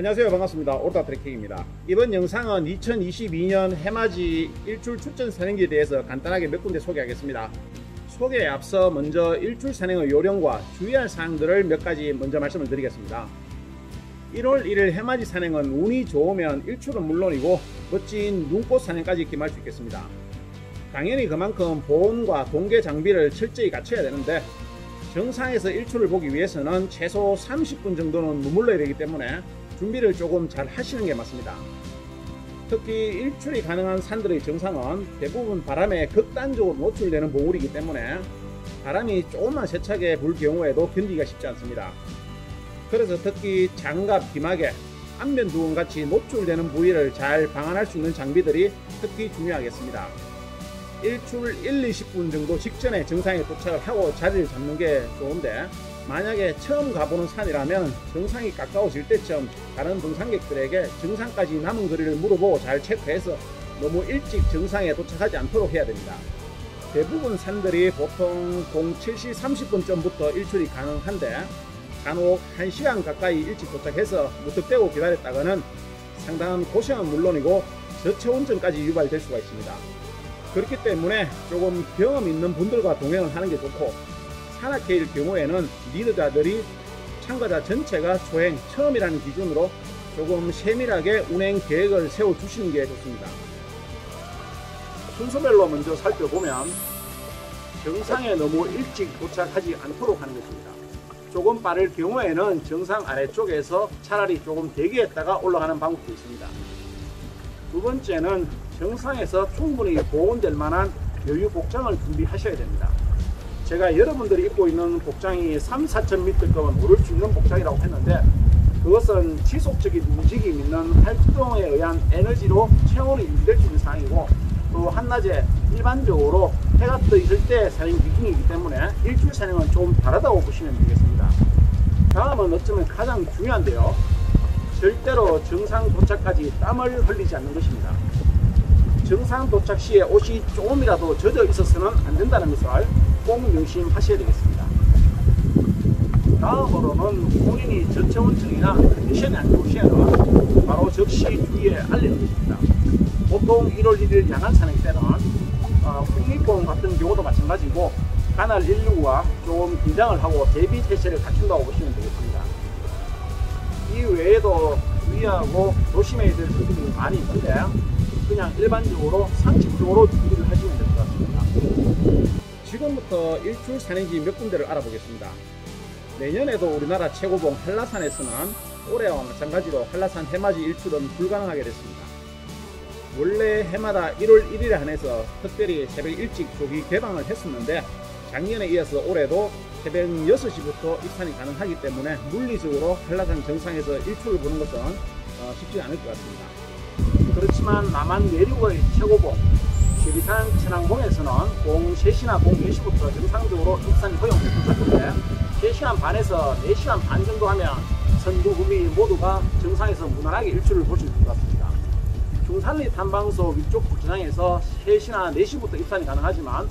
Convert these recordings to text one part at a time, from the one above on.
안녕하세요, 반갑습니다. 오르다 트레킹입니다. 이번 영상은 2022년 해맞이 일출 출전 산행지에 대해서 간단하게 몇 군데 소개하겠습니다. 소개에 앞서 먼저 일출 산행의 요령과 주의할 사항들을 몇 가지 먼저 말씀을 드리겠습니다. 1월 1일 해맞이 산행은 운이 좋으면 일출은 물론이고 멋진 눈꽃 산행까지 기대할 수 있겠습니다. 당연히 그만큼 보온과 동계 장비를 철저히 갖춰야 되는데 정상에서 일출을 보기 위해서는 최소 30분 정도는 머물러야 되기 때문에 준비를 조금 잘 하시는 게 맞습니다. 특히 일출이 가능한 산들의 정상은 대부분 바람에 극단적으로 노출되는 봉우리이기 때문에 바람이 조금만 세차게 불 경우에도 견디기가 쉽지 않습니다. 그래서 특히 장갑, 기마개, 안면 두건 같이 노출되는 부위를 잘 방안할 수 있는 장비들이 특히 중요하겠습니다. 일출 1-20분 정도 직전에 정상에 도착을 하고 자리를 잡는 게 좋은데, 만약에 처음 가보는 산이라면 정상이 가까워질 때쯤 다른 등산객들에게 정상까지 남은 거리를 물어보고 잘 체크해서 너무 일찍 정상에 도착하지 않도록 해야 됩니다. 대부분 산들이 보통 07시 30분 전부터 일출이 가능한데 간혹 1시간 가까이 일찍 도착해서 무턱대고 기다렸다가는 상당한 고생은 물론이고 저체온증까지 유발될 수가 있습니다. 그렇기 때문에 조금 경험 있는 분들과 동행을 하는 게 좋고, 산악회일 경우에는 리더자들이 참가자 전체가 초행 처음이라는 기준으로 조금 세밀하게 운행 계획을 세워주시는 게 좋습니다. 순서별로 먼저 살펴보면 정상에 너무 일찍 도착하지 않도록 하는 것입니다. 조금 빠를 경우에는 정상 아래쪽에서 차라리 조금 대기했다가 올라가는 방법도 있습니다. 두 번째는 정상에서 충분히 보온될 만한 여유 복장을 준비하셔야 됩니다. 제가 여러분들이 입고 있는 복장이 3-4,000m급은 오를 수 있는 복장이라고 했는데, 그것은 지속적인 움직임 있는 활동에 의한 에너지로 체온이 유지될 수 있는 상황이고, 또 한낮에 일반적으로 해가 떠 있을 때 산행 기준이기 때문에 일출 산행은 좀 다르다고 보시면 되겠습니다. 다음은 어쩌면 가장 중요한데요, 절대로 정상 도착까지 땀을 흘리지 않는 것입니다. 정상 도착 시에 옷이 조금이라도 젖어 있어서는 안 된다는 것을 꼭 명심하셔야 되겠습니다. 다음으로는 본인이 저체온증이나 컨디션이 안 좋을 시에는 바로 즉시 주위에 알리는 것입니다. 보통 1월 1일 야간 산행 때는 풍립봉 같은 경우도 마찬가지고 관할 인류가 조금 긴장을 하고 대비 태세를 갖춘다고 보시면 되겠습니다. 이 외에도 주의하고 조심해야 될 부분이 많이 있는데, 그냥 일반적으로 상식적으로 준비를 하시면 될 것 같습니다. 지금부터 일출 산행지 몇 군데를 알아보겠습니다. 내년에도 우리나라 최고봉 한라산에서는 올해와 마찬가지로 한라산 해맞이 일출은 불가능하게 됐습니다. 원래 해마다 1월 1일에 한해서 특별히 새벽 일찍 조기 개방을 했었는데, 작년에 이어서 올해도 새벽 6시부터 입산이 가능하기 때문에 물리적으로 한라산 정상에서 일출을 보는 것은 쉽지 않을 것 같습니다. 그렇지만 남한 내륙의 최고봉 지리산 천왕봉에서는 공 3시나 공 4시부터 정상적으로 입산이 허용된 것인데, 3시간 반에서 4시간 반 정도 하면 선두 구미 모두가 정상에서 무난하게 일출을 볼 수 있을 것 같습니다. 중산리 탐방소 위쪽 주차장에서 3시나 4시부터 입산이 가능하지만,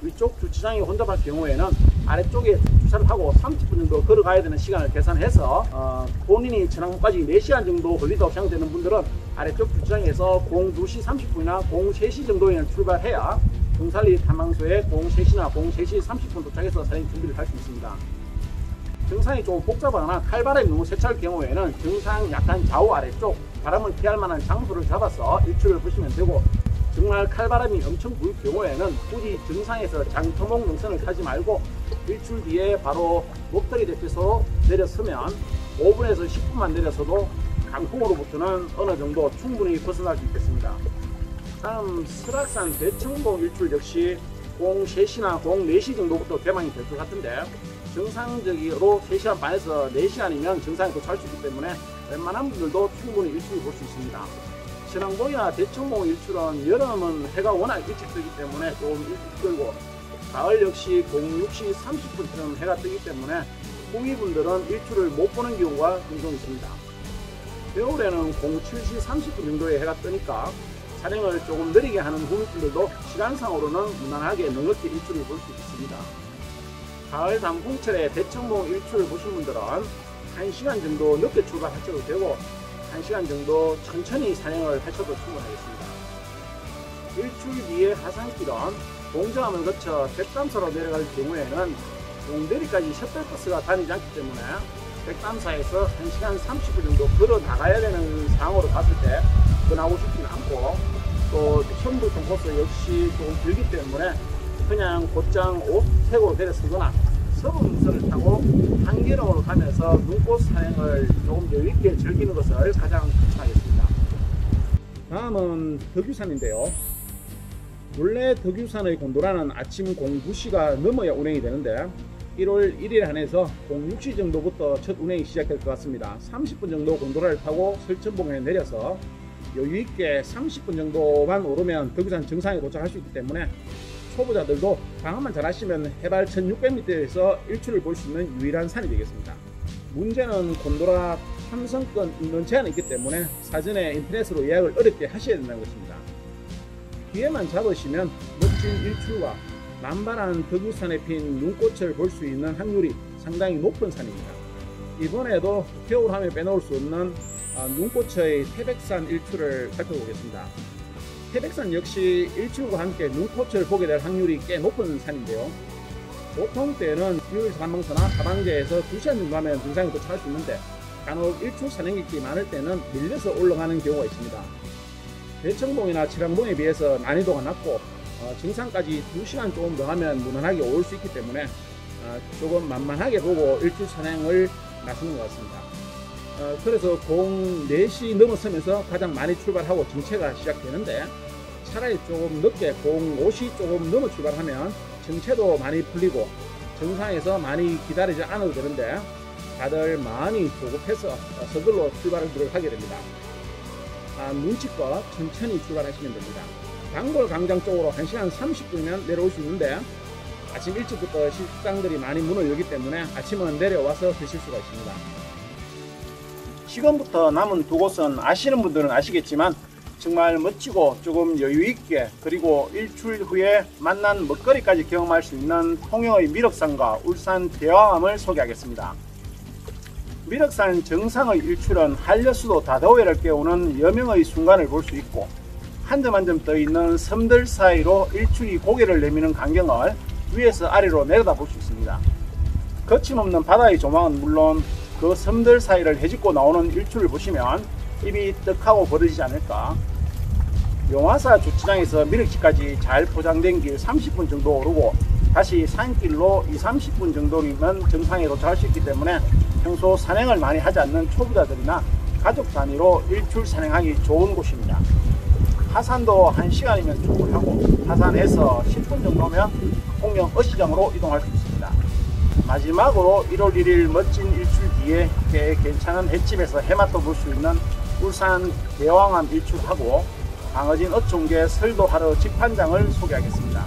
위쪽 주차장이 혼잡할 경우에는 아래쪽에 주차를 하고 30분 정도 걸어가야 되는 시간을 계산해서 본인이 천왕봉까지 4시간 정도 걸린다고 생각되는 분들은 아래쪽 주차장에서 02시 30분이나 03시 정도에 출발해야 중산리 탐방소에 03시나 03시 30분 도착해서 산행 준비를 할 수 있습니다. 정상이 조금 복잡하거나 칼바람이 너무 세차할 경우에는 정상 약간 좌우 아래쪽 바람을 피할 만한 장소를 잡아서 일출을 보시면 되고, 정말 칼바람이 엄청 불 경우에는 굳이 정상에서 장터목 능선을 타지 말고 일출 뒤에 바로 목덜이 대피소로 내려서면 5분에서 10분만 내려서도 강풍으로부터는 어느 정도 충분히 벗어날 수 있겠습니다. 다음 설악산 대청봉 일출 역시 03시나 04시 정도부터 개방이 될 것 같은데, 정상적으로 3시간 반에서 4시간이면 정상에 도착할 수 있기 때문에 웬만한 분들도 충분히 일출을 볼 수 있습니다. 천왕봉이나 대청봉 일출은 여름은 해가 워낙 일찍 뜨기 때문에 조금 일찍 뜨고, 가을 역시 06시 30분쯤 해가 뜨기 때문에 후미분들은 일출을 못 보는 경우가 종종 있습니다. 겨울에는 07시 30분 정도에 해가 뜨니까 촬영을 조금 느리게 하는 후미분들도 시간상으로는 무난하게 넉넉히 일출을 볼 수 있습니다. 가을 단풍철에 대청봉 일출을 보신 분들은 1시간 정도 늦게 출발하셔도 되고, 1시간 정도 천천히 산행을 하셔도 충분하겠습니다. 일출 뒤에 하산길은 동정암을 거쳐 백담사로 내려갈 경우에는 용대리까지 셔틀버스가 다니지 않기 때문에 백담사에서 1시간 30분 정도 걸어 나가야 되는 상황으로 봤을 때 떠나고 싶지는 않고, 또 천부통 코스 역시 조금 길기 때문에 그냥 곧장 오색으로 내려서거나 서분선을 타고 한계령으로 가면서 눈꽃 산행을 조금 여유있게 즐기는 것을 가장 추천하겠습니다. 다음은 덕유산인데요. 원래 덕유산의 곤도라는 아침 09시가 넘어야 운행이 되는데 1월 1일에 한해서 06시 정도부터 첫 운행이 시작될 것 같습니다. 30분 정도 곤도라를 타고 설천봉에 내려서 여유있게 30분 정도만 오르면 덕유산 정상에 도착할 수 있기 때문에 초보자들도 방학만 잘 하시면 해발 1600m에서 일출을 볼 수 있는 유일한 산이 되겠습니다. 문제는 곤도라 탐성권 인원 제한이 있기 때문에 사전에 인터넷으로 예약을 어렵게 하셔야 된다는 것입니다. 기회만 잡으시면 멋진 일출과 만발한 덕유산에 핀 눈꽃을 볼 수 있는 확률이 상당히 높은 산입니다. 이번에도 겨울하면 빼놓을 수 없는 눈꽃의 태백산 일출을 살펴보겠습니다. 태백산 역시 일출과 함께 눈꽃을 보게 될 확률이 꽤 높은 산인데요. 보통 때는 유일 산방서나 하방제에서 2시간 정도 하면 정상에 도착할 수 있는데 간혹 일출 산행객이 많을 때는 밀려서 올라가는 경우가 있습니다. 대청봉이나 칠항봉에 비해서 난이도가 낮고 정상까지 2시간 조금 더 하면 무난하게 올 수 있기 때문에 조금 만만하게 보고 일출 산행을 나서는 것 같습니다. 그래서 04시 넘어서면서 가장 많이 출발하고 정체가 시작되는데 차라리 조금 늦게 05시 조금 넘어 출발하면 정체도 많이 풀리고 정상에서 많이 기다리지 않아도 되는데 다들 많이 조급해서 서둘러 출발을 하게 됩니다. 눈치껏 천천히 출발하시면 됩니다. 단골 광장 쪽으로 1시간 30분이면 내려올 수 있는데 아침 일찍부터 식당들이 많이 문을 열기 때문에 아침은 내려와서 드실 수가 있습니다. 지금부터 남은 두 곳은 아시는 분들은 아시겠지만 정말 멋지고 조금 여유있게, 그리고 일출 후에 만난 먹거리까지 경험할 수 있는 통영의 미륵산과 울산 대왕암을 소개하겠습니다. 미륵산 정상의 일출은 한려수도 다더위를 깨우는 여명의 순간을 볼 수 있고, 한 점 한 점 떠있는 섬들 사이로 일출이 고개를 내미는 광경을 위에서 아래로 내려다 볼 수 있습니다. 거침없는 바다의 조망은 물론 그 섬들 사이를 헤집고 나오는 일출을 보시면 입이 떡하고 벌어지지 않을까. 용화사 주차장에서 미륵지까지 잘 포장된 길 30분 정도 오르고 다시 산길로 20-30분 정도면 정상에 도착할 수 있기 때문에 평소 산행을 많이 하지 않는 초보자들이나 가족 단위로 일출 산행하기 좋은 곳입니다. 하산도 1시간이면 충분하고 하산해서 10분 정도면 통영 어시장으로 이동할 수 있습니다. 마지막으로 1월 1일 멋진 일출 뒤에 꽤 괜찮은 횟집에서 해맛도 볼 수 있는 울산 대왕암 일출하고 방어진 어촌계 설도하러 집판장을 소개하겠습니다.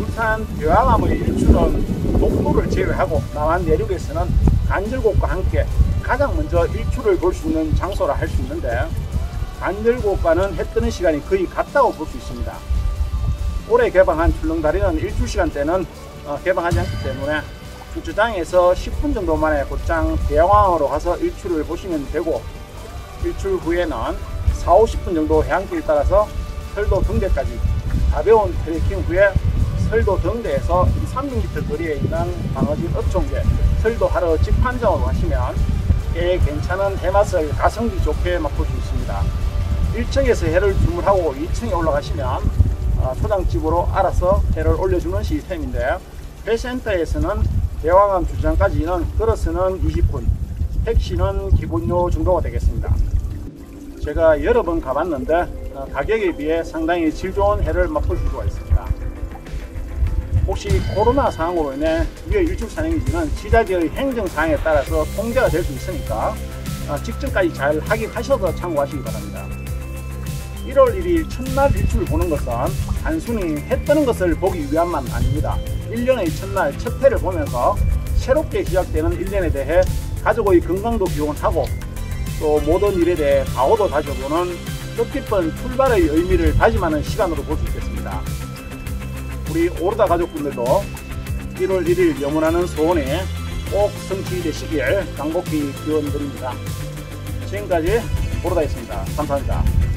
울산 대왕암의 일출은 녹로를 제외하고 남한 내륙에서는 간절곶과 함께 가장 먼저 일출을 볼 수 있는 장소라 할 수 있는데, 간절곶과는 해 뜨는 시간이 거의 같다고 볼 수 있습니다. 올해 개방한 출렁다리는 일출 시간대는 개방하지 않기 때문에 주차장에서 10분 정도 만에 곧장 대왕암으로 가서 일출을 보시면 되고, 일출 후에는 40-50분 정도 해안길 따라서 설도 등대까지 가벼운 트레킹 후에 설도 등대에서 2-300m 거리에 있는 방어진 어촌계 설도하러 집판장으로 가시면 꽤 괜찮은 해맛을 가성비 좋게 맛볼 수 있습니다. 1층에서 해를 주문하고 2층에 올라가시면 초장집으로 알아서 해를 올려주는 시스템인데, 회센터에서는 대왕암 주차장까지는 걸어서는 20분, 택시는 기본료 정도가 되겠습니다. 제가 여러 번 가봤는데 가격에 비해 상당히 질 좋은 해를 맛볼 수가 있습니다. 혹시 코로나 상황으로 인해 위에 일출 산행지는 지자체의 행정사항에 따라서 통제가 될 수 있으니까 직전까지 잘 확인하셔서 참고하시기 바랍니다. 1월 1일 첫날 일출을 보는 것은 단순히 해 뜨는 것을 보기 위함만 아닙니다. 1년의 첫날 첫 해를 보면서 새롭게 시작되는 1년에 대해 가족의 건강도 기원하고 또 모든 일에 대해 각오도 다져보는 뜻깊은 출발의 의미를 다짐하는 시간으로 볼 수 있겠습니다. 우리 오르다 가족분들도 1월 1일 영원하는 소원이 꼭 성취되시길 간곡히 기원드립니다. 지금까지 보로다였습니다. 감사합니다.